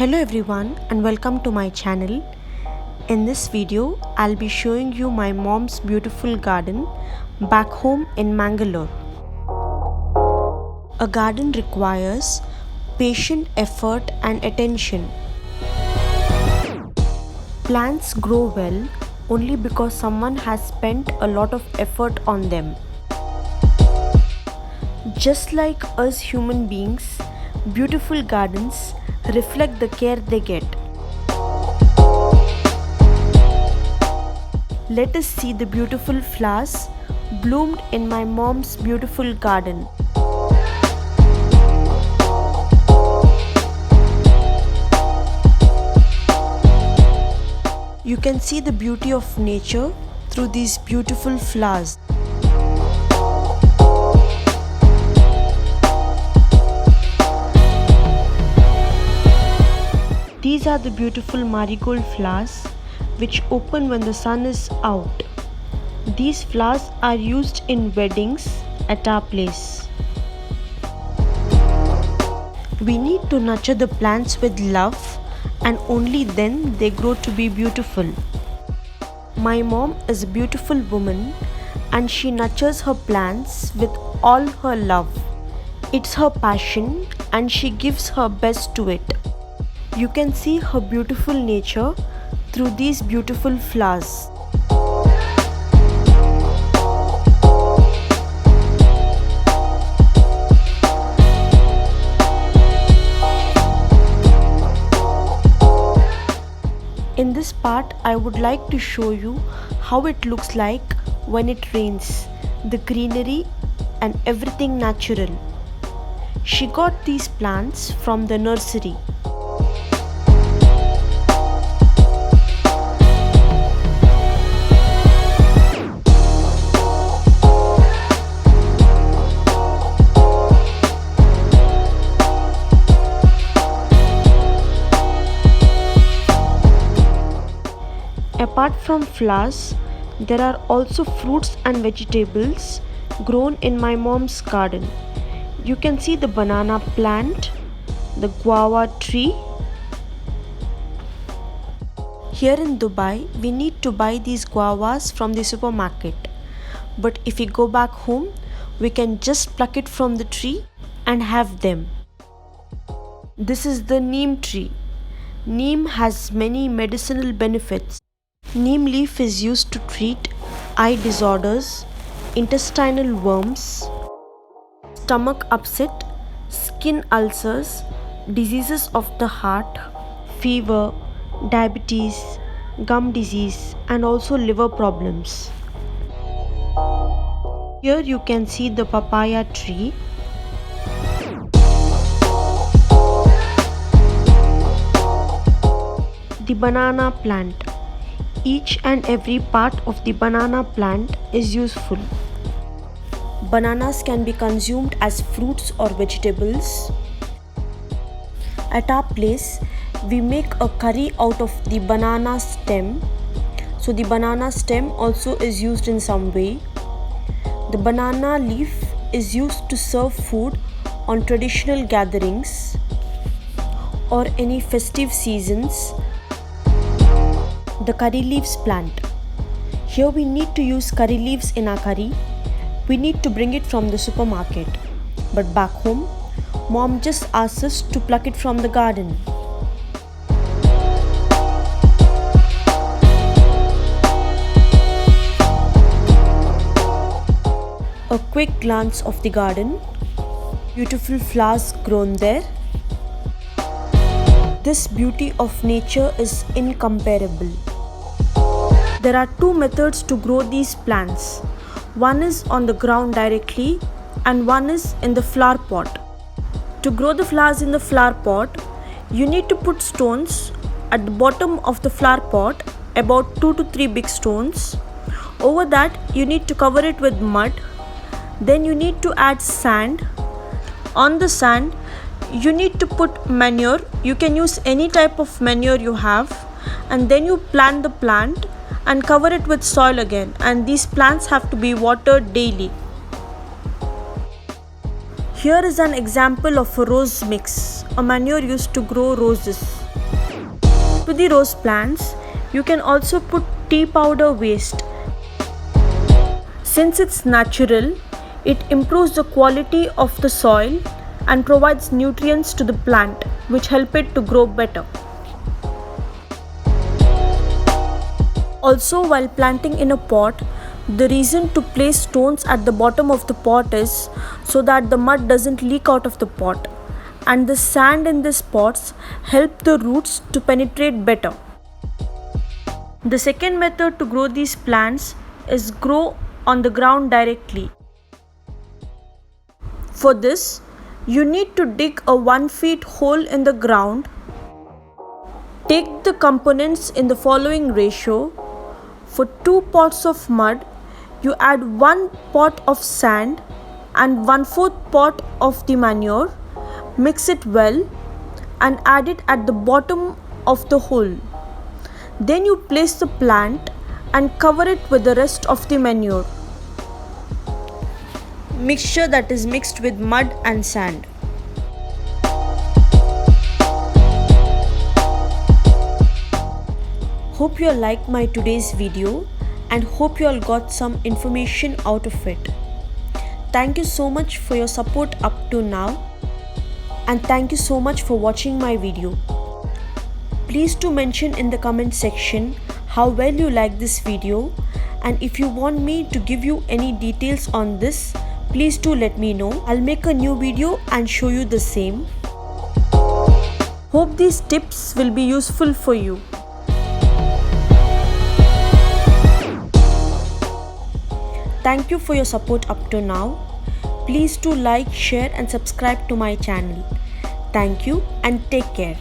Hello everyone and welcome to my channel. In this video, I'll be showing you my mom's beautiful garden back home in Mangalore. A garden requires patient effort and attention. Plants grow well only because someone has spent a lot of effort on them. Just like us human beings, beautiful gardens reflect the care they get. Let us see the beautiful flowers bloomed in my mom's beautiful garden. You can see the beauty of nature through these beautiful flowers. These are the beautiful marigold flowers which open when the sun is out. These flowers are used in weddings at our place. We need to nurture the plants with love and only then they grow to be beautiful. My mom is a beautiful woman and she nurtures her plants with all her love. It's her passion and she gives her best to it. You can see her beautiful nature through these beautiful flowers. In this part, I would like to show you how it looks like when it rains, the greenery and everything natural. She got these plants from the nursery. Apart from flowers, there are also fruits and vegetables grown in my mom's garden. You can see the banana plant, the guava tree. Here in Dubai, we need to buy these guavas from the supermarket. But if we go back home, we can just pluck it from the tree and have them. This is the neem tree. Neem has many medicinal benefits. Neem leaf is used to treat eye disorders, intestinal worms, stomach upset, skin ulcers, diseases of the heart, fever, diabetes, gum disease, and also liver problems. Here you can see the papaya tree. The banana plant. Each and every part of the banana plant is useful. Bananas can be consumed as fruits or vegetables. At our place, we make a curry out of the banana stem. So the banana stem also is used in some way. The banana leaf is used to serve food on traditional gatherings or any festive seasons. The curry leaves plant. Here we need to use curry leaves in our curry. We need to bring it from the supermarket. But back home, mom just asks us to pluck it from the garden. A quick glance of the garden. Beautiful flowers grown there. This beauty of nature is incomparable. There are two methods to grow these plants. One is on the ground directly and one is in the flower pot. To grow the flowers in the flower pot, you need to put stones at the bottom of the flower pot, about 2 to 3 big stones. Over that, you need to cover it with mud. Then you need to add sand. On the sand, you need to put manure. You can use any type of manure you have, and then you plant the plant and cover it with soil again, and these plants have to be watered daily. Here is an example of a rose mix, a manure used to grow roses. To the rose plants, you can also put tea powder waste. Since it's natural, it improves the quality of the soil and provides nutrients to the plant, which help it to grow better. Also, while planting in a pot, the reason to place stones at the bottom of the pot is so that the mud doesn't leak out of the pot, and the sand in these pots help the roots to penetrate better. The second method to grow these plants is grow on the ground directly. For this, you need to dig a 1 feet hole in the ground. Take the components in the following ratio. For 2 pots of mud, you add 1 pot of sand and 1/4 pot of the manure. Mix it well and add it at the bottom of the hole. Then you place the plant and cover it with the rest of the manure mixture that is mixed with mud and sand. Hope you all liked my today's video and hope you all got some information out of it. Thank you so much for your support up to now, and thank you so much for watching my video. Please do mention in the comment section how well you like this video, and if you want me to give you any details on this, please do let me know. I'll make a new video and show you the same. Hope these tips will be useful for you. Thank you for your support up to now. Please do like, share and subscribe to my channel. Thank you and take care.